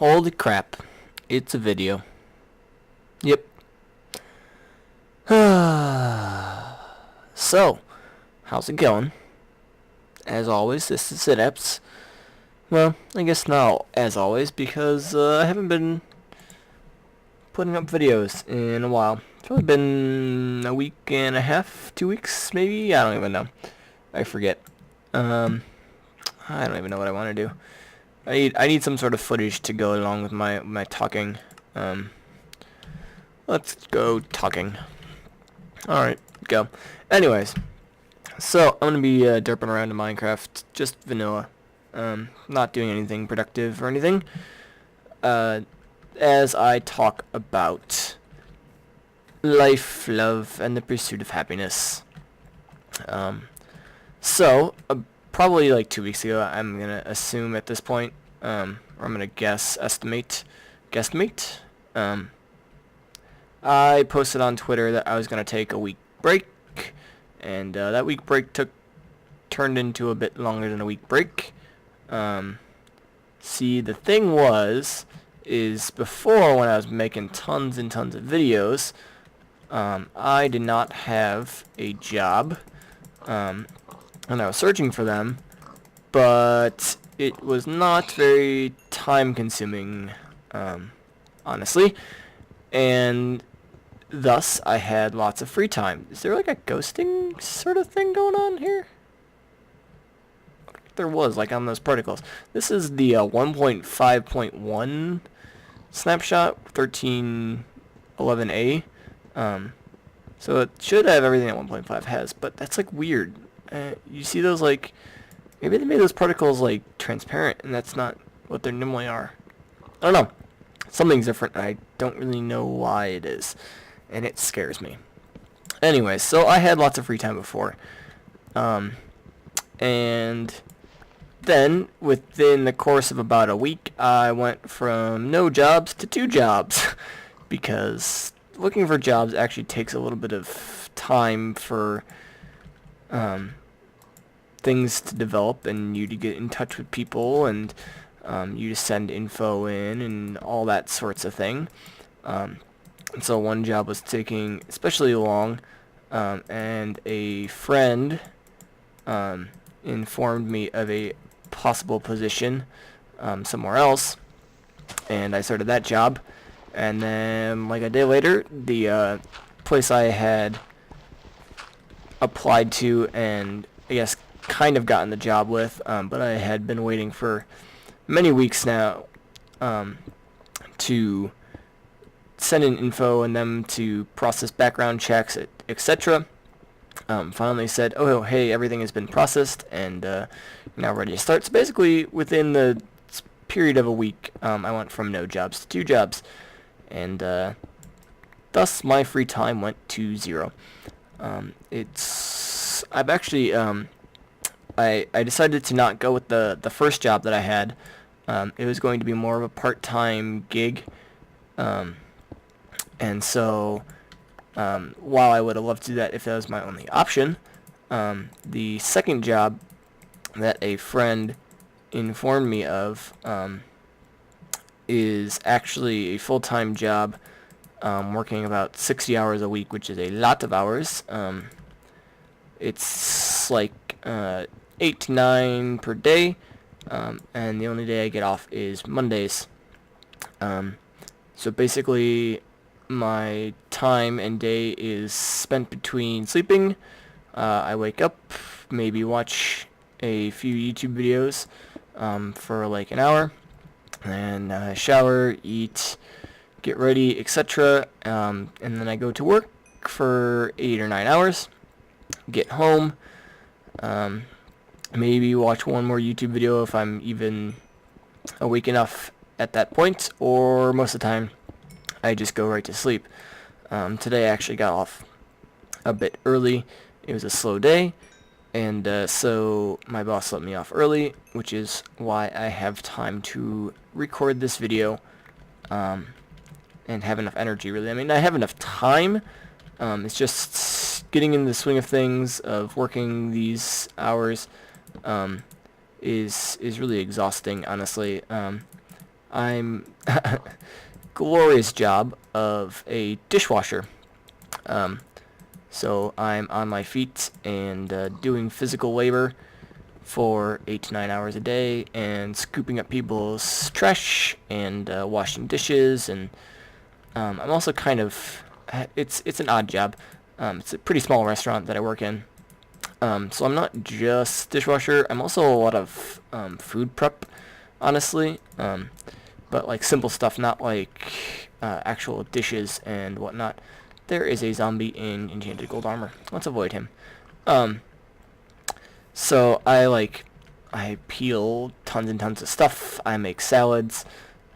Holy crap. It's a video. Yep. So, how's it going? As always, this is Synapse. Well, I guess not as always, because I haven't been putting up videos in a while. It's probably been a week and a half, 2 weeks maybe? I don't even know. I forget. I don't even know what I want to do. I need some sort of footage to go along with my talking. Let's go talking. Alright, go. Anyways, so I'm gonna be derping around in Minecraft, just vanilla. Not doing anything productive or anything. As I talk about life, love, and the pursuit of happiness. So, probably like 2 weeks ago, I'm gonna assume at this point, or I'm gonna guesstimate. I posted on Twitter that I was gonna take a week break, and that week break turned into a bit longer than a week break. See, the thing is before, when I was making tons and tons of videos, I did not have a job, and I was searching for them, but it was not very time consuming, honestly, and thus I had lots of free time. Is there like a ghosting sort of thing going on here? There was, like on those particles. This is the 1.5.1 snapshot, 1311A. So it should have everything that 1.5 has, but that's like weird. You see those, like, maybe they made those particles like transparent, and that's not what they normally are. I don't know. Something's different, and I don't really know why it is, and it scares me. Anyways, so I had lots of free time before, and then within the course of about a week, I went from no jobs to 2 jobs, because looking for jobs actually takes a little bit of time for things to develop, and you to get in touch with people, and you to send info in, and all that sorts of thing. And so one job was taking especially long, and a friend informed me of a possible position somewhere else, and I started that job. And then, like a day later, the place I had applied to and I guess kind of gotten the job with, but I had been waiting for many weeks now to send in info and them to process background checks, etc. Finally said, oh, hey, everything has been processed and you're now ready to start. So basically, within the period of a week, I went from no jobs to 2 jobs. And thus my free time went to 0. I've actually, I decided to not go with the first job that I had. It was going to be more of a part-time gig. And so, while I would have loved to do that if that was my only option, the second job that a friend informed me of, is actually a full-time job, working about 60 hours a week, which is a lot of hours. It's like 8 to 9 per day, and the only day I get off is Mondays. So basically, my time and day is spent between sleeping. I wake up, maybe watch a few YouTube videos for like an hour, and shower, eat, get ready, etc. And then I go to work for 8 or 9 hours, get home, maybe watch one more YouTube video if I'm even awake enough at that point, or most of the time I just go right to sleep. Today I actually got off a bit early. It was a slow day, and so my boss let me off early, which is why I have time to record this video and have enough energy, really. I mean, I have enough time. It's just getting in the swing of things, of working these hours, is really exhausting, honestly. I'm glorious job of a dishwasher. Um, so I'm on my feet and doing physical labor for 8 to 9 hours a day and scooping up people's trash and washing dishes. And I'm also kind of it's an odd job. It's a pretty small restaurant that I work in. So I'm not just dishwasher. I'm also a lot of food prep, honestly. But like simple stuff, not like actual dishes and whatnot. There is a zombie in enchanted gold armor. Let's avoid him. Um, so I peel tons and tons of stuff. I make salads.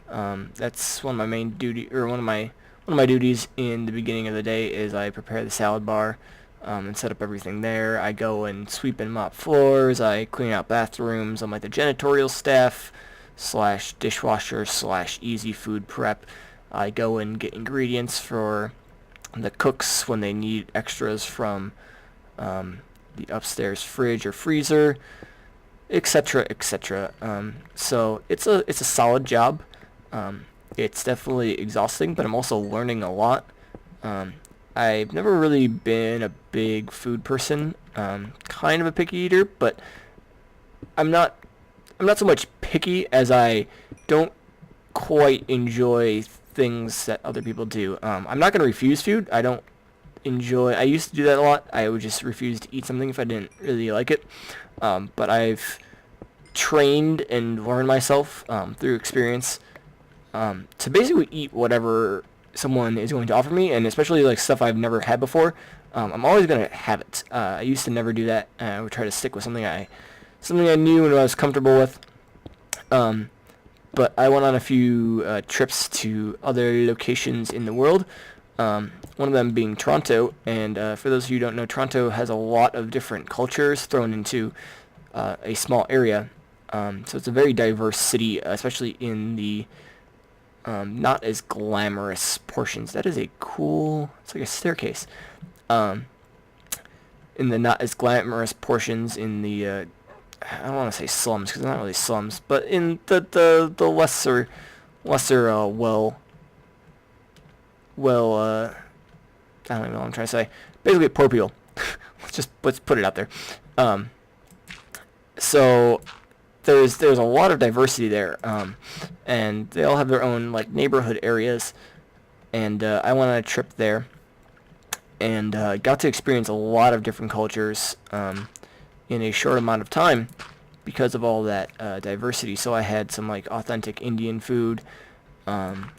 That's one of my main duty, or one of my duties in the beginning of the day is I prepare the salad bar and set up everything there. I go and sweep and mop floors. I clean out bathrooms. I'm like the janitorial staff slash dishwasher slash easy food prep. I go and get ingredients for the cooks when they need extras from the upstairs fridge or freezer, etc., etc. So it's a solid job. It's definitely exhausting, but I'm also learning a lot. Um, I've never really been a big food person. Kind of a picky eater, but I'm not I'm not so much picky as I don't quite enjoy things that other people do. I'm not gonna refuse food. I don't enjoy. I used to do that a lot. I would just refuse to eat something if I didn't really like it. But I've trained and learned myself through experience to basically eat whatever someone is going to offer me, and especially like stuff I've never had before. I'm always gonna have it. I used to never do that. I would try to stick with something I knew and I was comfortable with. Um, but I went on a few trips to other locations in the world. One of them being Toronto, and for those of you who don't know, Toronto has a lot of different cultures thrown into a small area. So it's a very diverse city, especially in the not as glamorous portions. That is a cool. It's like a staircase. Um, in the not as glamorous portions in the I don't want to say slums because they're not really slums, but in the lesser I don't even know what I'm trying to say. Basically, poor people. let's put it out there. Um, so there's a lot of diversity there, and they all have their own like neighborhood areas. And I went on a trip there, and got to experience a lot of different cultures in a short amount of time because of all that diversity. So I had some like authentic Indian food,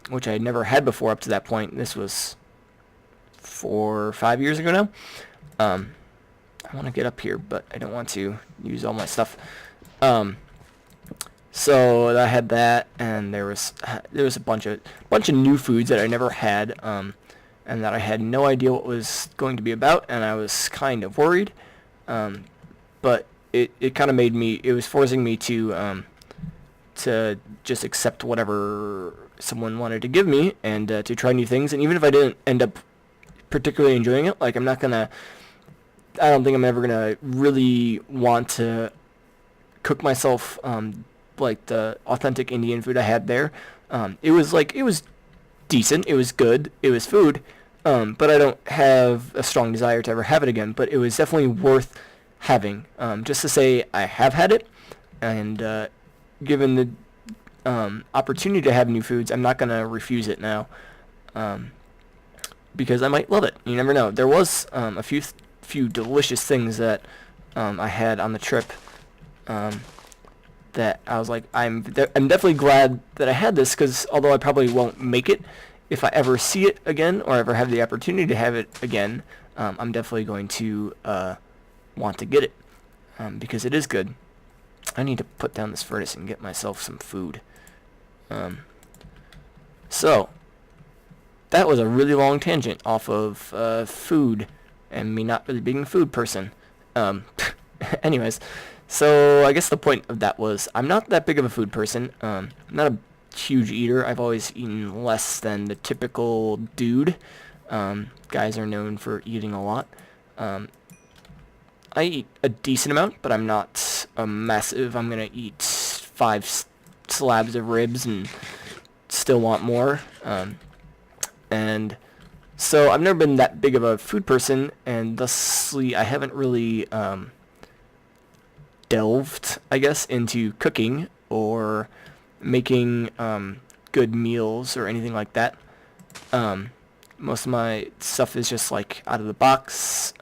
which I had never had before up to that point. This was 4 or 5 years ago now. I want to get up here, but I don't want to use all my stuff. So I had that, and there was a bunch of new foods that I never had, and that I had no idea what was going to be about, and I was kind of worried. But it kind of made me. It was forcing me to just accept whatever someone wanted to give me, and to try new things. And even if I didn't end up particularly enjoying it, like I don't think I'm ever gonna really want to cook myself like the authentic Indian food I had there. It was decent. It was good. It was food. But I don't have a strong desire to ever have it again. But it was definitely worth having. Just to say I have had it, and given the opportunity to have new foods, I'm not gonna refuse it now. Because I might love it. You never know. There was a few delicious things that I had on the trip that I was like, I'm definitely glad that I had this, because although I probably won't make it, if I ever see it again or ever have the opportunity to have it again, I'm definitely going to want to get it because it is good. I need to put down this furnace and get myself some food. So that was a really long tangent off of food and me not really being a food person. Anyways, so I guess the point of that was I'm not that big of a food person. I'm not a huge eater. I've always eaten less than the typical dude. Guys are known for eating a lot. I eat a decent amount, but I'm not a massive. I'm gonna eat 5 slabs of ribs and still want more. And so I've never been that big of a food person, and thusly I haven't really delved, I guess, into cooking or making good meals or anything like that. Most of my stuff is just like out of the box,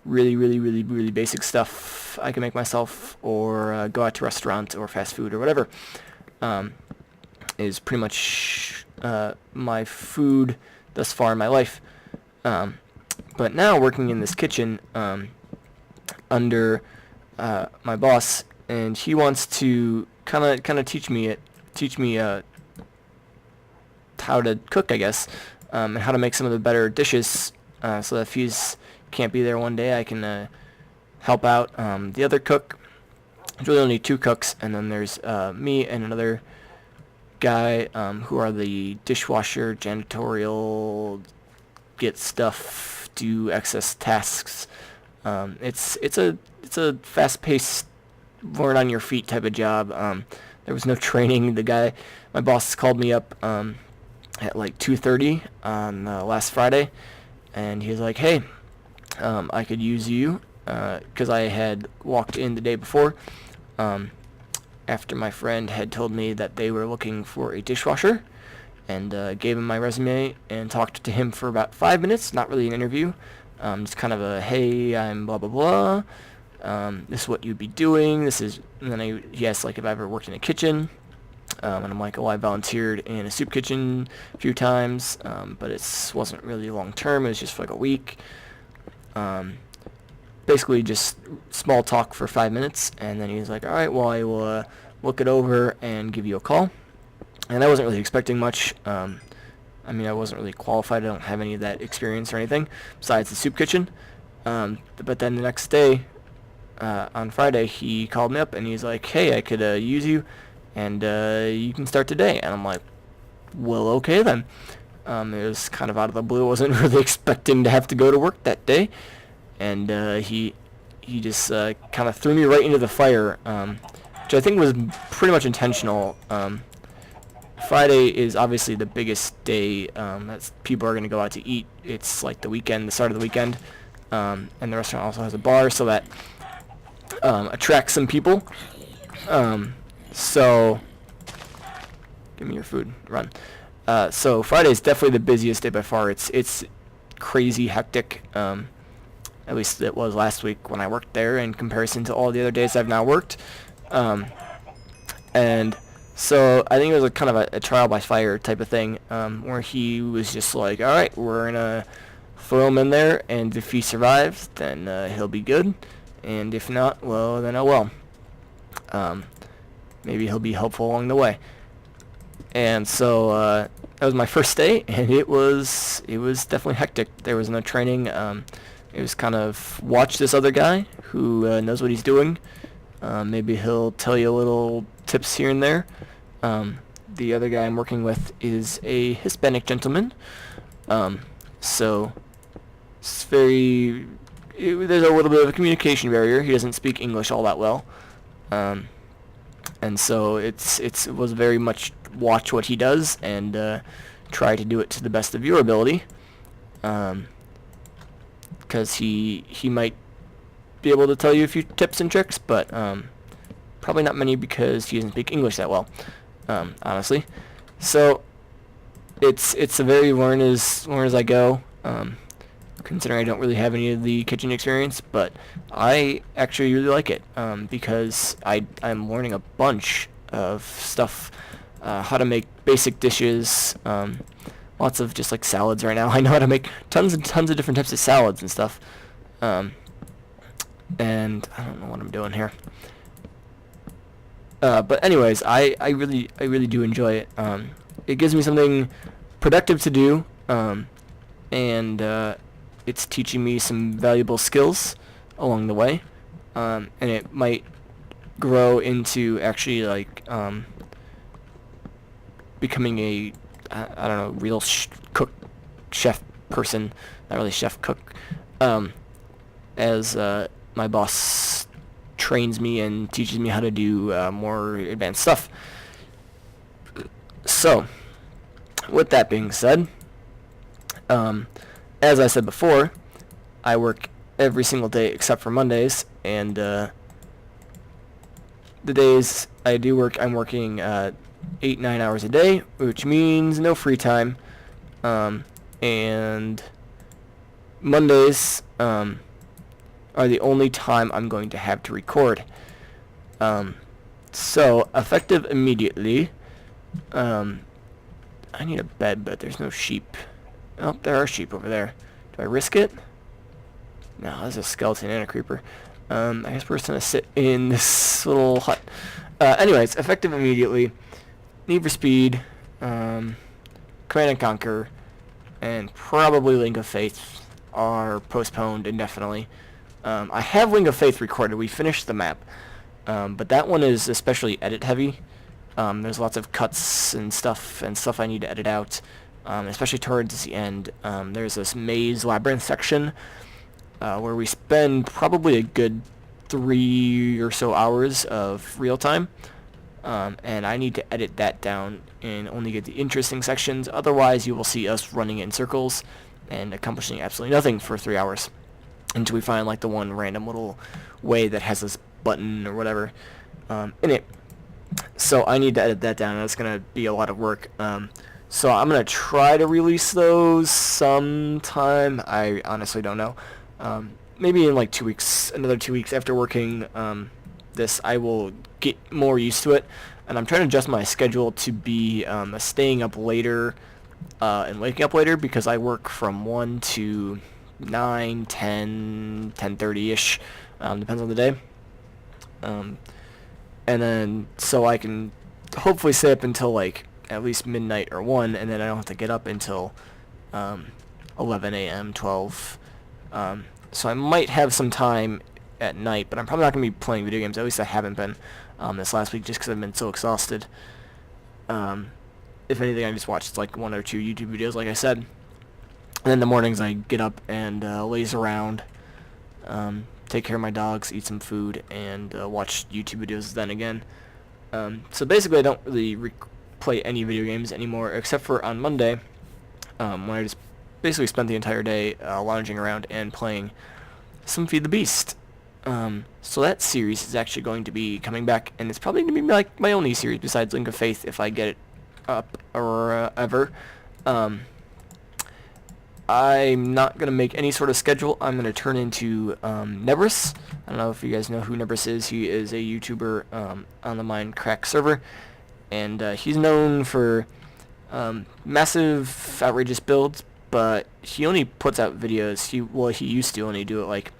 really, really, really, really basic stuff I can make myself, or go out to restaurant or fast food or whatever. Is pretty much my food thus far in my life. But now working in this kitchen under my boss, and he wants to kind of teach me how to cook, I guess, and how to make some of the better dishes, so that if he's can't be there one day, I can help out the other cook. There's really only 2 cooks, and then there's me and another guy who are the dishwasher, janitorial, get stuff, do excess tasks. It's a fast-paced, learn on your feet type of job. There was no training. My boss called me up at like 2:30 on last Friday, and he was like, "Hey, I could use you," because I had walked in the day before. After my friend had told me that they were looking for a dishwasher, and gave him my resume and talked to him for about 5 minutes. Not really an interview, just kind of a, "Hey, I'm blah blah blah. This is what you'd be doing. This is," and then he asked like if I ever worked in a kitchen, and I'm like, "Oh, I volunteered in a soup kitchen a few times, but it wasn't really long term. It was just for like a week." Basically just small talk for 5 minutes, and then he was like, "All right, well, I will look it over and give you a call." And I wasn't really expecting much. I mean, I wasn't really qualified. I don't have any of that experience or anything besides the soup kitchen. But then the next day, on Friday, he called me up and he's like, "Hey, I could use you, and you can start today." And I'm like, "Well, okay then." It was kind of out of the blue. I wasn't really expecting to have to go to work that day. And he just kind of threw me right into the fire, which I think was pretty much intentional. Friday is obviously the biggest day that people are going to go out to eat. It's like the weekend, the start of the weekend, and the restaurant also has a bar, so that attracts some people. So, give me your food, run. So Friday is definitely the busiest day by far. It's crazy hectic. At least it was last week when I worked there in comparison to all the other days I've now worked. And so I think it was a kind of a trial by fire type of thing, where he was just like, "All right, we're going to throw him in there, and if he survives, then he'll be good. And if not, well, then oh well. Maybe he'll be helpful along the way." And so that was my first day, and it was definitely hectic. There was no training. It was kind of watch this other guy who knows what he's doing. Maybe he'll tell you a little tips here and there. The other guy I'm working with is a Hispanic gentleman. So it's there's a little bit of a communication barrier. He doesn't speak English all that well. And so it was very much watch what he does and try to do it to the best of your ability. Because he might be able to tell you a few tips and tricks, but probably not many because he doesn't speak English that well, honestly. So it's a very learn as I go, considering I don't really have any of the kitchen experience, but I actually really like it because I'm learning a bunch of stuff, how to make basic dishes, lots of just like salads right now. I know how to make tons of different types of salads and stuff. And I don't know what I'm doing here. But anyways, I really do enjoy it. It gives me something productive to do, and it's teaching me some valuable skills along the way, and it might grow into actually like becoming a I don't know, real chef person, not really chef cook, as my boss trains me and teaches me how to do more advanced stuff. So with that being said, as I said before, I work every single day except for Mondays, and the days I do work, I'm working 8-9 hours a day, which means no free time. And Mondays are the only time I'm going to have to record. So effective immediately. I need a bed, but there's no sheep. Oh, there are sheep over there. Do I risk it? No, there's a skeleton and a creeper. I guess we're just gonna sit in this little hut. Anyways, effective immediately. Need for Speed, Command and Conquer, and probably Link of Faith are postponed indefinitely. I have Link of Faith recorded. We finished the map, but that one is especially edit heavy. There's lots of cuts and stuff I need to edit out, especially towards the end. There's this maze labyrinth section where we spend probably a good 3 or so hours of real time. And I need to edit that down and only get the interesting sections. Otherwise, you will see us running in circles and accomplishing absolutely nothing for 3 hours until we find like the one random little way that has this button or whatever in it. So I need to edit that down, and that's going to be a lot of work. So I'm going to try to release those sometime. I honestly don't know. Maybe in like 2 weeks, another 2 weeks after working this, I will get more used to it, and I'm trying to adjust my schedule to be staying up later and waking up later, because I work from 1 to 9, 10, 10:30ish, depends on the day, and then so I can hopefully stay up until like at least midnight or 1, and then I don't have to get up until 11 a.m., 12. So I might have some time at night, but I'm probably not going to be playing video games. At least I haven't been this last week, just because I've been so exhausted. If anything, I just watched like 1 or 2 YouTube videos, like I said. And then in the mornings I get up and laze around, take care of my dogs, eat some food, and watch YouTube videos then again. So basically I don't really play any video games anymore, except for on Monday, when I just basically spent the entire day lounging around and playing some Feed the Beast. So that series is actually going to be coming back, and it's probably going to be like my only series besides Link of Faith if I get it up or ever. I'm not going to make any sort of schedule. I'm going to turn into Nebris. I don't know if you guys know who Nebris is. He is a YouTuber on the Minecraft server, and he's known for massive, outrageous builds, but he only puts out videos. He used to only do it like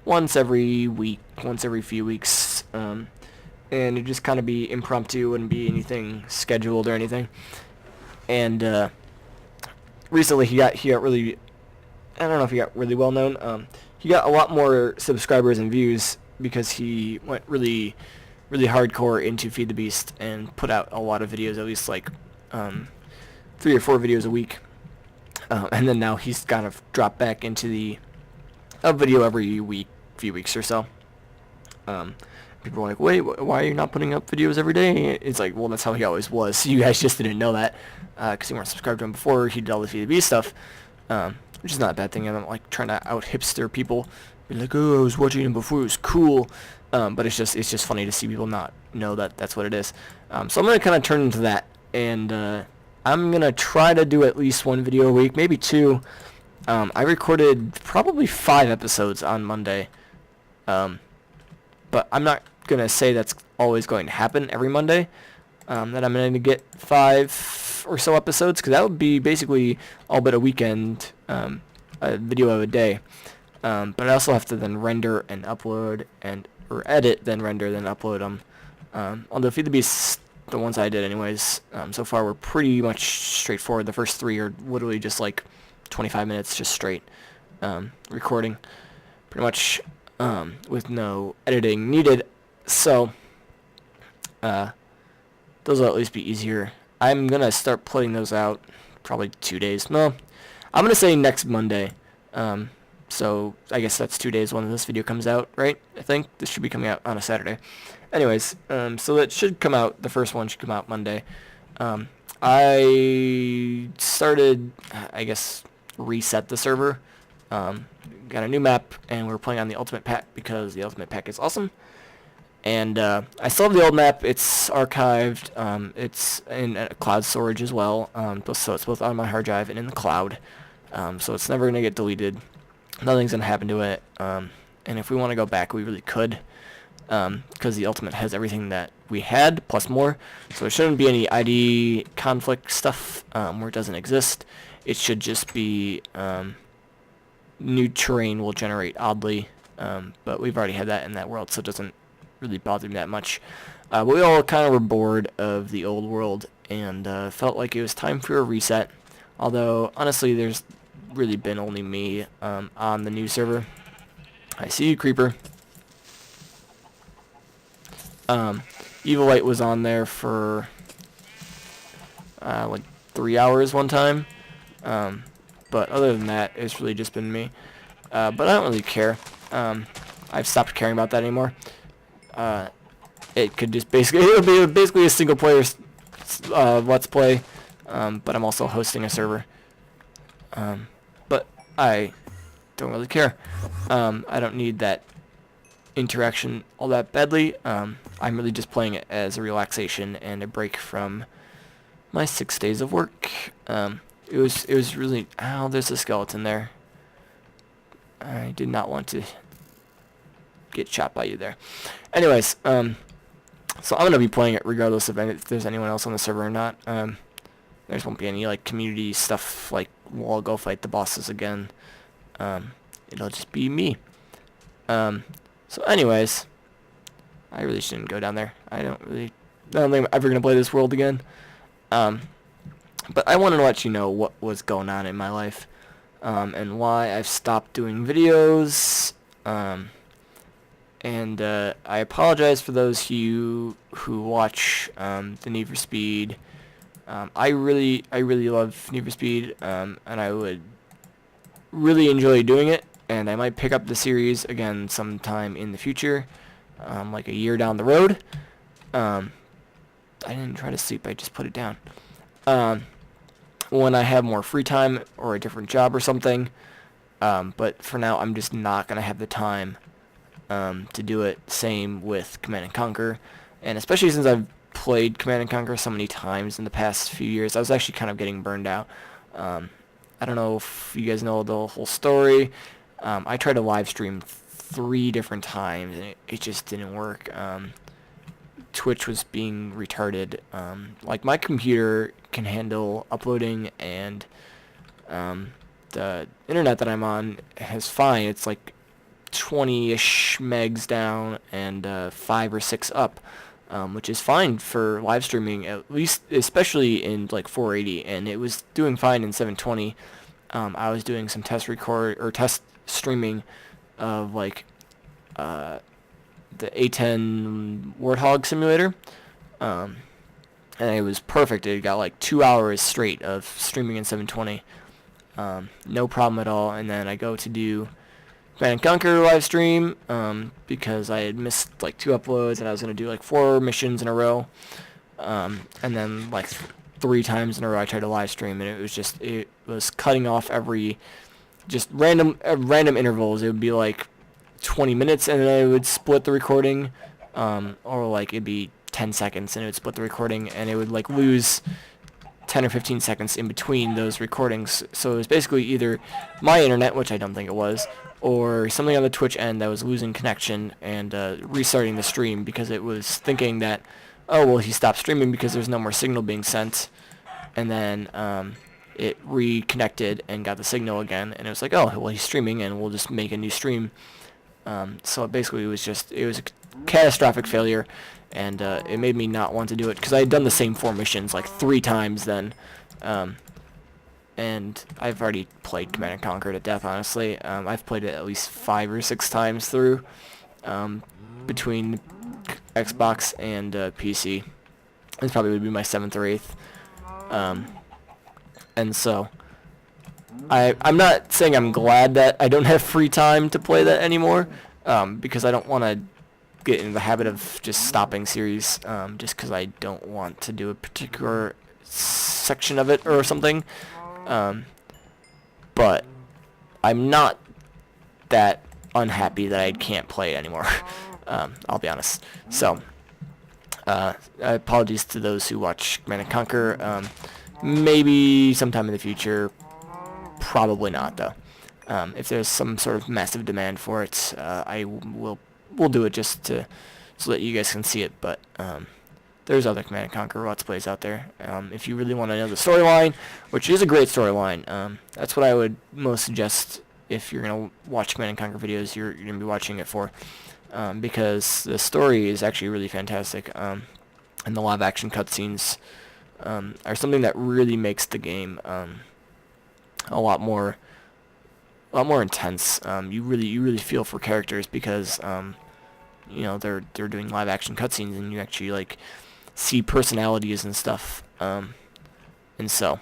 once every week, once every few weeks, and it'd just kind of be impromptu, wouldn't be anything scheduled or anything. And recently he got really, I don't know if he got really well known. He got a lot more subscribers and views because he went really hardcore into Feed the Beast and put out a lot of videos, at least like 3 or 4 videos a week. And then now he's kind of dropped back into a video every few weeks or so. People are like, wait, why are you not putting up videos every day? It's like, well, that's how he always was. You guys just didn't know that because you weren't subscribed to him before. He did all the Feed the Beast stuff, which is not a bad thing. I don't like trying to out hipster people. Be like, oh, I was watching him before, it was cool. But it's just funny to see people not know that that's what it is. So I'm gonna kind of turn into that, and I'm gonna try to do at least 1 video a week, maybe 2. I recorded probably 5 episodes on Monday, but I'm not gonna say that's always going to happen every Monday. That I'm gonna get 5 or so episodes, because that would be basically all but a weekend, a video of a day. But I also have to then render and upload or edit, then render, then upload them. Although Feed the Beast, the ones I did anyways, so far were pretty much straightforward. The first 3 are literally just like 25 minutes just straight recording, pretty much, with no editing needed. So those will at least be easier. I'm gonna start putting those out probably 2 days. No, I'm gonna say next Monday. So I guess that's 2 days when this video comes out, right? I think this should be coming out on a Saturday. Anyways, so that should come out. The first one should come out Monday. I started, I guess, reset the server. Um, got a new map, and we're playing on the Ultimate Pack because the Ultimate Pack is awesome. And I still have the old map. It's archived. It's in cloud storage as well. So it's both on my hard drive and in the cloud. So it's never going to get deleted. Nothing's going to happen to it. And if we want to go back, we really could. Because the Ultimate has everything that we had, plus more. So there shouldn't be any ID conflict stuff where it doesn't exist. It should just be new terrain will generate oddly. But we've already had that in that world, so it doesn't really bother me that much. But we all kind of were bored of the old world and felt like it was time for a reset. Although, honestly, there's really been only me on the new server. I see you, Creeper. Evil Light was on there for like 3 hours one time. But other than that, it's really just been me. But I don't really care. I've stopped caring about that anymore. It could just it'll be basically a single player let's play. But I'm also hosting a server. But I don't really care. I don't need that interaction all that badly. I'm really just playing it as a relaxation and a break from my 6 days of work. It was really... Ow, there's a skeleton there. I did not want to get shot by you there. Anyways, so I'm going to be playing it regardless of if there's anyone else on the server or not. There just won't be any like community stuff like we'll go fight the bosses again. It'll just be me. So anyways, I really shouldn't go down there. I don't think I'm ever going to play this world again. But I wanted to let you know what was going on in my life, and why I've stopped doing videos. And I apologize for those of you who watch the Need for Speed. I really love Need for Speed, and I would really enjoy doing it. And I might pick up the series again sometime in the future, like a year down the road. I didn't try to sleep, I just put it down. When I have more free time or a different job or something. But for now, I'm just not going to have the time to do it. Same with Command & Conquer. And especially since I've played Command & Conquer so many times in the past few years, I was actually kind of getting burned out. I don't know if you guys know the whole story. I tried to live stream 3 different times, and it just didn't work. Twitch was being retarded. Like, my computer can handle uploading, and the internet that I'm on is fine. It's like 20-ish megs down and 5 or 6 up, which is fine for live streaming, at least, especially in like 480, and it was doing fine in 720. I was doing some test streaming of like the A10 Warthog simulator, and it was perfect. It got like 2 hours straight of streaming in 720, no problem at all. And then I go to do Command & Conquer live stream, because I had missed like 2 uploads, and I was going to do like 4 missions in a row, and then like 3 times in a row I tried to live stream, and it was cutting off every just random intervals. It would be like 20 minutes, and then it would split the recording, or like it'd be 10 seconds, and it would split the recording, and it would like lose 10 or 15 seconds in between those recordings. So it was basically either my internet, which I don't think it was, or something on the Twitch end that was losing connection and restarting the stream because it was thinking that, oh, well, he stopped streaming because there's no more signal being sent, and then it reconnected and got the signal again, and it was like, oh, well, he's streaming, and we'll just make a new stream. So basically it was a catastrophic failure, and it made me not want to do it, because I had done the same 4 missions like 3 times then, and I've already played Command & Conquer to death, honestly. I've played it at least 5 or 6 times through, between Xbox and PC. This probably would be my 7th or 8th, and so I'm not saying I'm glad that I don't have free time to play that anymore, because I don't want to get in the habit of just stopping series, just because I don't want to do a particular section of it or something. But I'm not that unhappy that I can't play it anymore. I'll be honest. So, apologies to those who watch Command & Conquer. Maybe sometime in the future. Probably not, though. If there's some sort of massive demand for it, we'll do it just so that you guys can see it. But there's other Command & Conquer Let's Plays out there. If you really want to know the storyline, which is a great storyline, that's what I would most suggest if you're going to watch Command & Conquer videos, you're going to be watching it for. Because the story is actually really fantastic, and the live action cutscenes are something that really makes the game a lot more intense. You really feel for characters because you know they're doing live action cutscenes, and you actually like see personalities and stuff. And so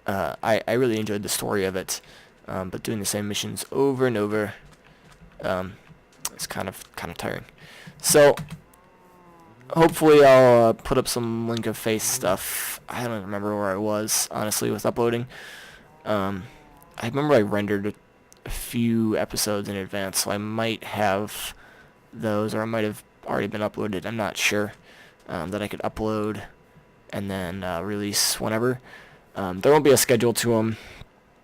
I really enjoyed the story of it, but doing the same missions over and over. It's kind of tiring. So hopefully I'll put up some Link of Faith stuff. I don't remember where I was honestly with uploading. I remember I rendered a few episodes in advance, so I might have those, or I might have already been uploaded. I'm not sure that I could upload and then release whenever. There won't be a schedule to them.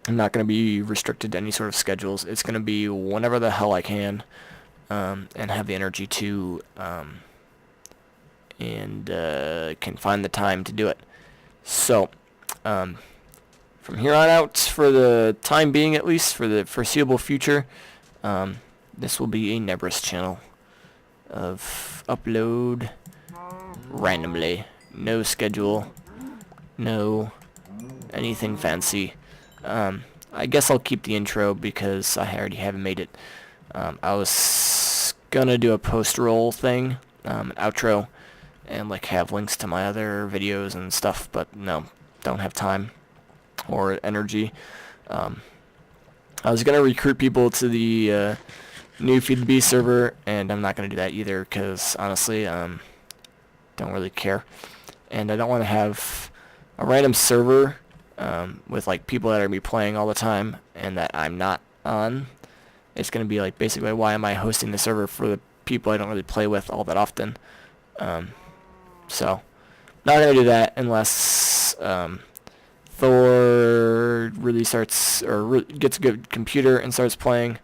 I'm not going to be restricted to any sort of schedules. It's going to be whenever the hell I can. And have the energy to, and can find the time to do it. So, from here on out, for the time being at least, for the foreseeable future, this will be a Nebris channel of upload randomly. No schedule, no anything fancy. I guess I'll keep the intro because I already haven't made it. I was gonna do a post-roll thing, an outro, and like have links to my other videos and stuff, but no, don't have time or energy. I was gonna recruit people to the new Feed the Beast server, and I'm not gonna do that either because honestly, don't really care, and I don't want to have a random server with like people that are gonna be playing all the time and that I'm not on. It's going to be like basically why am I hosting the server for the people I don't really play with all that often. So not going to do that unless Thor really starts or gets a good computer and starts playing,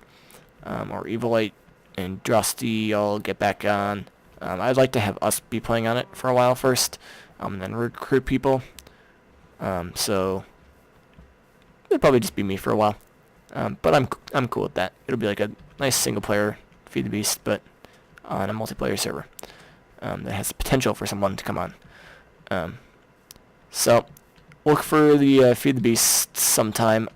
or Evilite and Drusty all get back on. I'd like to have us be playing on it for a while first, and then recruit people. So it'll probably just be me for a while. But I'm cool with that. It'll be like a nice single player Feed the Beast, but on a multiplayer server that has the potential for someone to come on. So look for the Feed the Beast sometime.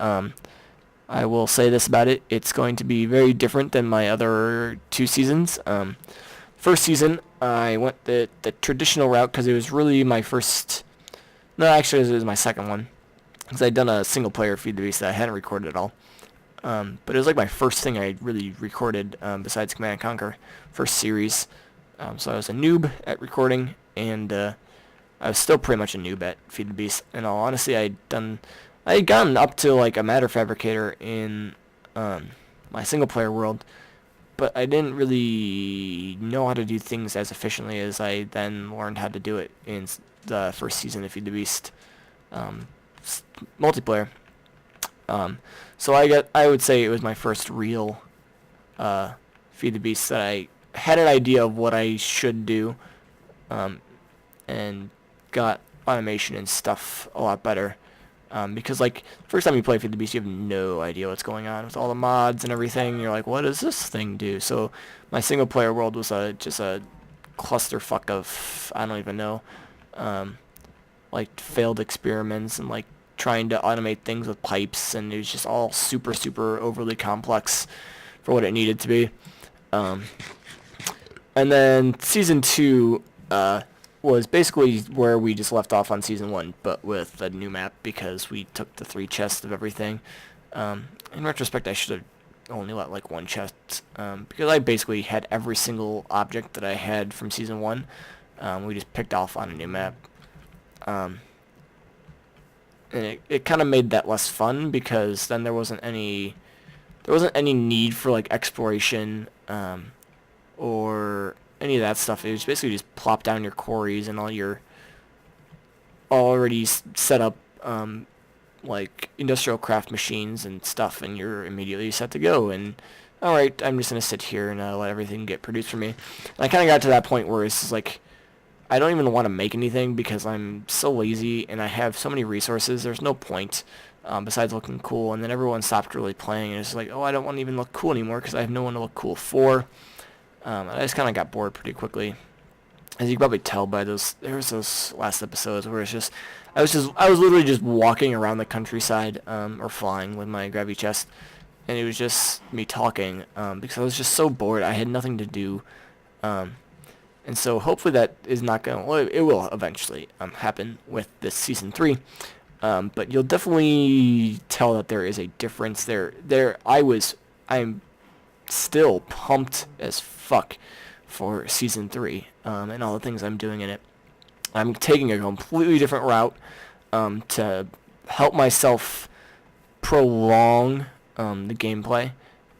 I will say this about it: it's going to be very different than my other two seasons. First season I went the traditional route because it was really my first. No, actually it was my second one because I'd done a single player Feed the Beast that I hadn't recorded at all. But it was like my first thing I really recorded besides Command & Conquer, first series. So I was a noob at recording, and I was still pretty much a noob at Feed the Beast. In all honesty, I had gotten up to like a matter fabricator in my single player world, but I didn't really know how to do things as efficiently as I then learned how to do it in the first season of Feed the Beast multiplayer. So I would say it was my first real Feed the Beast that I had an idea of what I should do, and got automation and stuff a lot better. Because like the first time you play Feed the Beast, you have no idea what's going on with all the mods and everything. You're like, what does this thing do? So my single player world was just a clusterfuck of I don't even know, like failed experiments and like trying to automate things with pipes, and it was just all super overly complex for what it needed to be. And then season 2 was basically where we just left off on season 1, but with a new map because we took the 3 chests of everything. In retrospect, I should have only let like 1 chest, because I basically had every single object that I had from season 1. We just picked off on a new map. and it kind of made that less fun because then there wasn't any need for like exploration or any of that stuff. It was basically just plop down your quarries and all your already set up like industrial craft machines and stuff, and you're immediately set to go. And all right, I'm just gonna sit here and let everything get produced for me. And I kind of got to that point where it's just like I don't even want to make anything because I'm so lazy and I have so many resources. There's no point besides looking cool. And then everyone stopped really playing, and it's like, oh, I don't want to even look cool anymore because I have no one to look cool for. And I just kind of got bored pretty quickly. As you can probably tell by there was those last episodes where I was literally just walking around the countryside, or flying with my gravity chest, and it was just me talking, because I was just so bored. I had nothing to do, and so hopefully that is not gonna, well, it will eventually, happen with this season 3, but you'll definitely tell that there is a difference there. I'm still pumped as fuck for season 3, and all the things I'm doing in it. I'm taking a completely different route to help myself prolong the gameplay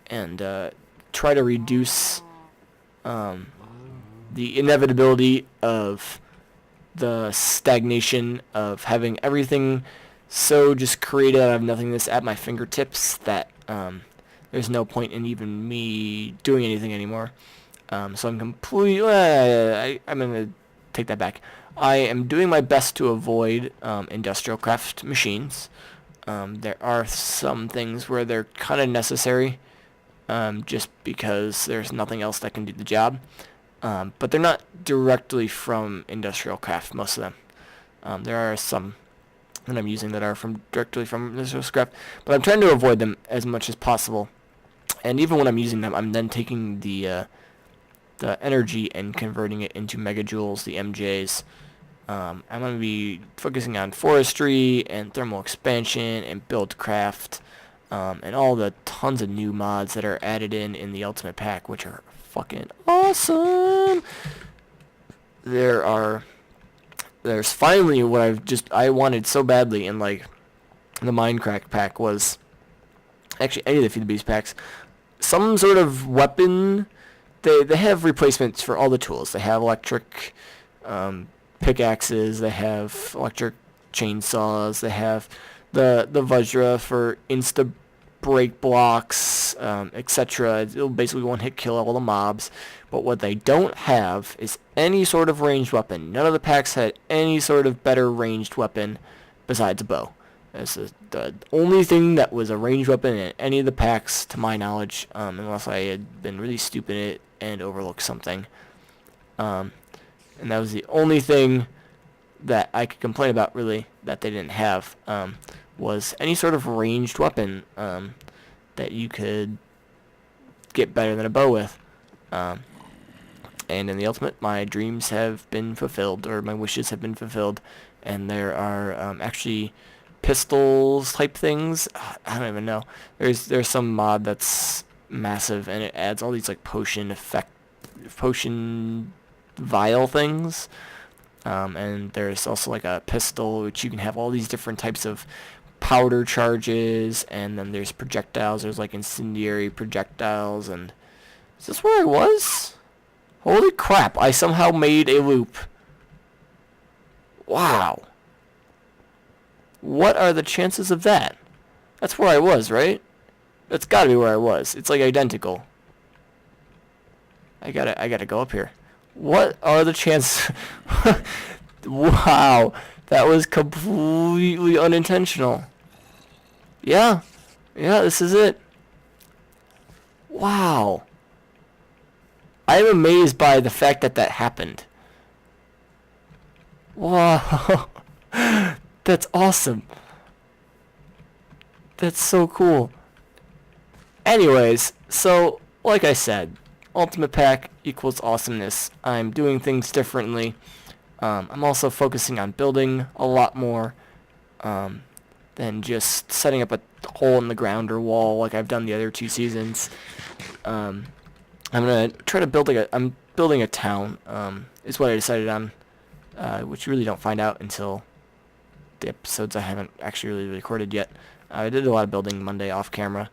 and try to reduce the inevitability of the stagnation of having everything so just created out of nothingness at my fingertips that there's no point in even me doing anything anymore. So I'm completely... I'm going to take that back. I am doing my best to avoid industrial craft machines. There are some things where they're kind of necessary, just because there's nothing else that can do the job. But they're not directly from industrial craft, most of them. There are some that I'm using that are directly from industrial craft, but I'm trying to avoid them as much as possible. And even when I'm using them, I'm then taking the energy and converting it into megajoules, the MJs. I'm going to be focusing on forestry and thermal expansion and buildcraft, and all the tons of new mods that are added in the Ultimate Pack, which are fucking awesome. There's finally what I wanted so badly in like the Minecraft pack was actually any of the Feed the Beast packs, some sort of weapon. They have replacements for all the tools. They have electric pickaxes. They have electric chainsaws. They have the Vajra for insta break blocks, etc. It'll basically one-hit kill all the mobs. But what they don't have is any sort of ranged weapon. None of the packs had any sort of better ranged weapon besides a bow. This is the only thing that was a ranged weapon in any of the packs, to my knowledge, unless I had been really stupid and overlooked something. And that was the only thing that I could complain about, really, that they didn't have, was any sort of ranged weapon that you could get better than a bow with. And in the Ultimate, my dreams have been fulfilled, or my wishes have been fulfilled, and there are actually pistols type things. I don't even know. There's some mod that's massive, and it adds all these like potion vial things. And there's also like a pistol, which you can have all these different types of powder charges, and then there's projectiles. There's like incendiary projectiles, and is this where I was? Holy crap, I somehow made a loop. Wow. What are the chances of that? That's where I was, right? That's gotta be where I was. It's like identical. I gotta go up here. What are the chances? Wow. That was completely unintentional. Yeah. Yeah, this is it. Wow. I am amazed by the fact that happened. Wow. That's awesome. That's so cool. Anyways, so, like I said, Ultimate Pack equals awesomeness. I'm doing things differently. I'm also focusing on building a lot more than just setting up a hole in the ground or wall like I've done the other 2 seasons. I'm gonna try to build I'm building a town, is what I decided on, which you really don't find out until the episodes I haven't actually really recorded yet. I did a lot of building Monday off camera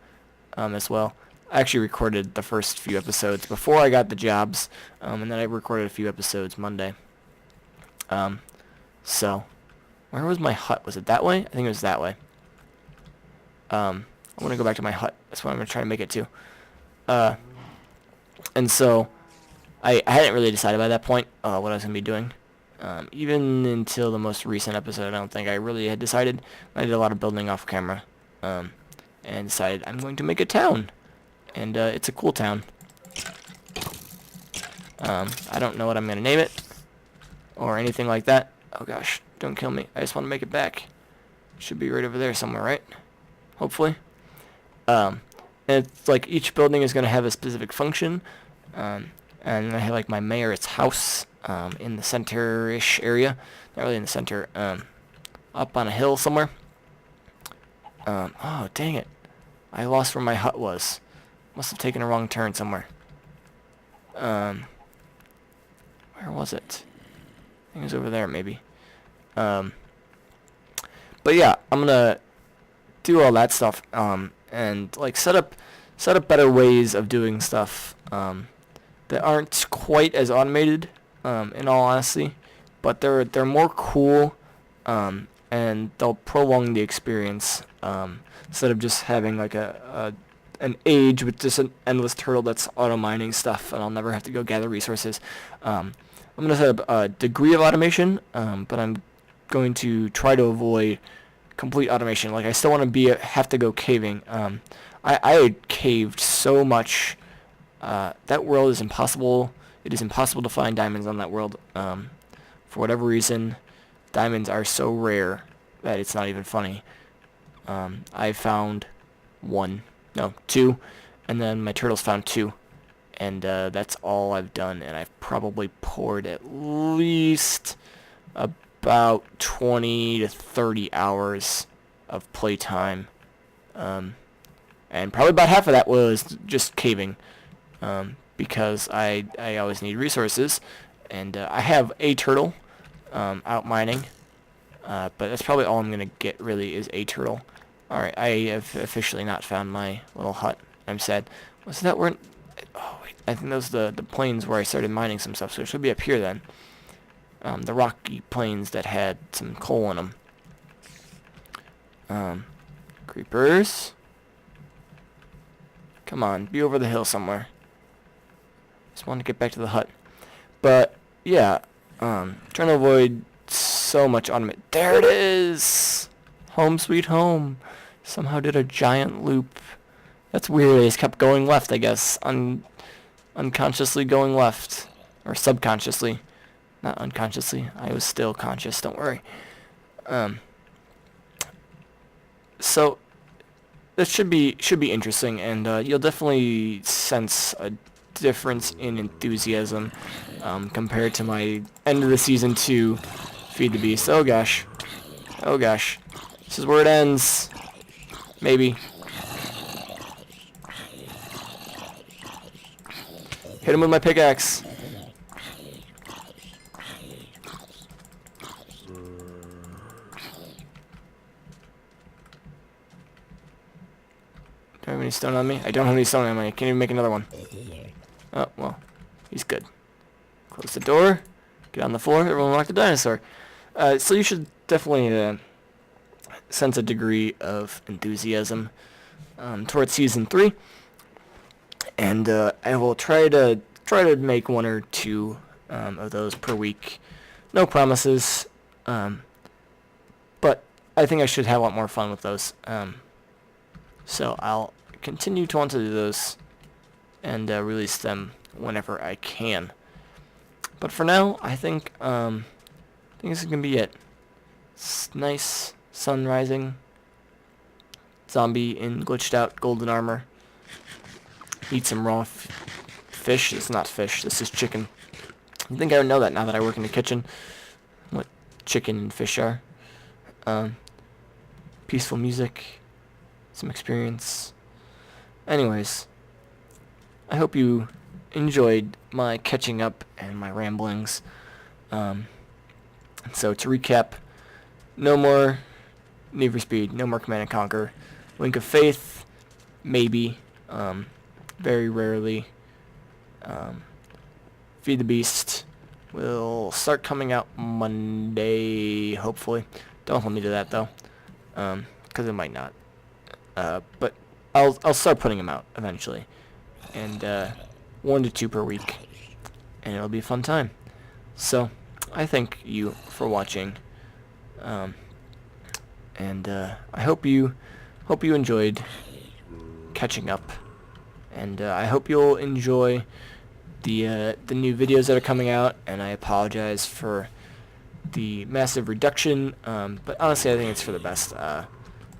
as well. I actually recorded the first few episodes before I got the jobs, and then I recorded a few episodes Monday. So, where was my hut? Was it that way? I think it was that way. I want to go back to my hut. That's what I'm going to try to make it to. And so, I hadn't really decided by that point what I was going to be doing. Even until the most recent episode, I don't think I really had decided. I did a lot of building off camera, and decided I'm going to make a town. And it's a cool town. I don't know what I'm going to name it, or anything like that. Oh gosh, don't kill me. I just want to make it back. Should be right over there somewhere, right? Hopefully. And it's like each building is going to have a specific function. And I have like my mayor's house in the center-ish area. Not really in the center. Up on a hill somewhere. Oh, dang it. I lost where my hut was. Must have taken a wrong turn somewhere. Where was it? I think it was over there, maybe. But yeah, I'm gonna do all that stuff, and like set up better ways of doing stuff, that aren't quite as automated, in all honesty, but they're more cool, and they'll prolong the experience, instead of just having like an age with just an endless turtle that's auto mining stuff, and I'll never have to go gather resources. I'm going to set up a degree of automation, but I'm going to try to avoid complete automation. Like, I still want to have to go caving. I had caved so much. That world is impossible. It is impossible to find diamonds on that world. For whatever reason, diamonds are so rare that it's not even funny. I found two, and then my turtles found two. And that's all I've done, and I've probably poured at least about 20 to 30 hours of playtime. And probably about half of that was just caving, because I always need resources. And I have a turtle out mining, but that's probably all I'm going to get, really, is a turtle. Alright, I have officially not found my little hut. I'm sad. Was that where... Oh, wait. I think those are the plains where I started mining some stuff, so it should be up here then. The rocky plains that had some coal in them. Creepers. Come on, be over the hill somewhere. Just want to get back to the hut. But, yeah, trying to avoid so much automate. There it is! Home sweet home. Somehow did a giant loop. That's weird. I just kept going left, I guess. Unconsciously going left. Or subconsciously. Not unconsciously. I was still conscious, don't worry. So, this should be interesting, and you'll definitely sense a difference in enthusiasm compared to my end of the season 2 Feed the Beast. Oh gosh. Oh gosh. This is where it ends. Maybe. Hit him with my pickaxe. Do I have any stone on me? I don't have any stone on me. I can't even make another one. Oh, well. He's good. Close the door. Get on the floor. Everyone like the dinosaur. So you should definitely sense a degree of enthusiasm towards Season 3. And I will try to make 1 or 2 of those per week. No promises. But I think I should have a lot more fun with those. So I'll continue to want to do those and release them whenever I can. But for now, I think this is gonna be it. Nice sun rising. Zombie in glitched out golden armor. Eat some raw fish. It's not fish. This is chicken. I think I would know that now that I work in the kitchen. What chicken and fish are. Peaceful music. Some experience. Anyways, I hope you enjoyed my catching up and my ramblings. So to recap, no more Need for Speed, no more Command and Conquer. Link of Faith, maybe, very rarely. Feed the Beast will start coming out Monday, hopefully. Don't hold me to that though, because it might not. But I'll start putting them out eventually, and 1 to 2 per week, and it'll be a fun time. So I thank you for watching, and I hope you enjoyed catching up, and I hope you'll enjoy the new videos that are coming out. And I apologize for the massive reduction, but honestly I think it's for the best.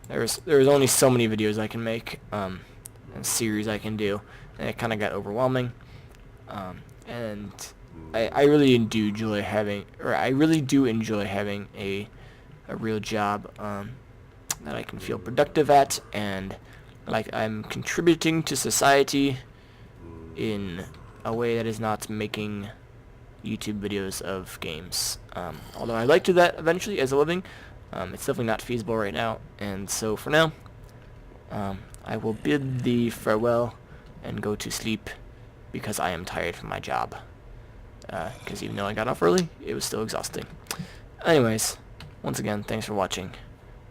There's only so many videos I can make, and series I can do, and it kind of got overwhelming. And I really do enjoy having, a real job that I can feel productive at, and like I'm contributing to society in a way that is not making YouTube videos of games. Although I'd like to do that eventually as a living, it's definitely not feasible right now. And so for now, I will bid thee farewell and go to sleep, because I am tired from my job. Because even though I got off early, it was still exhausting. Anyways, once again, thanks for watching,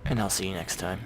and I'll see you next time.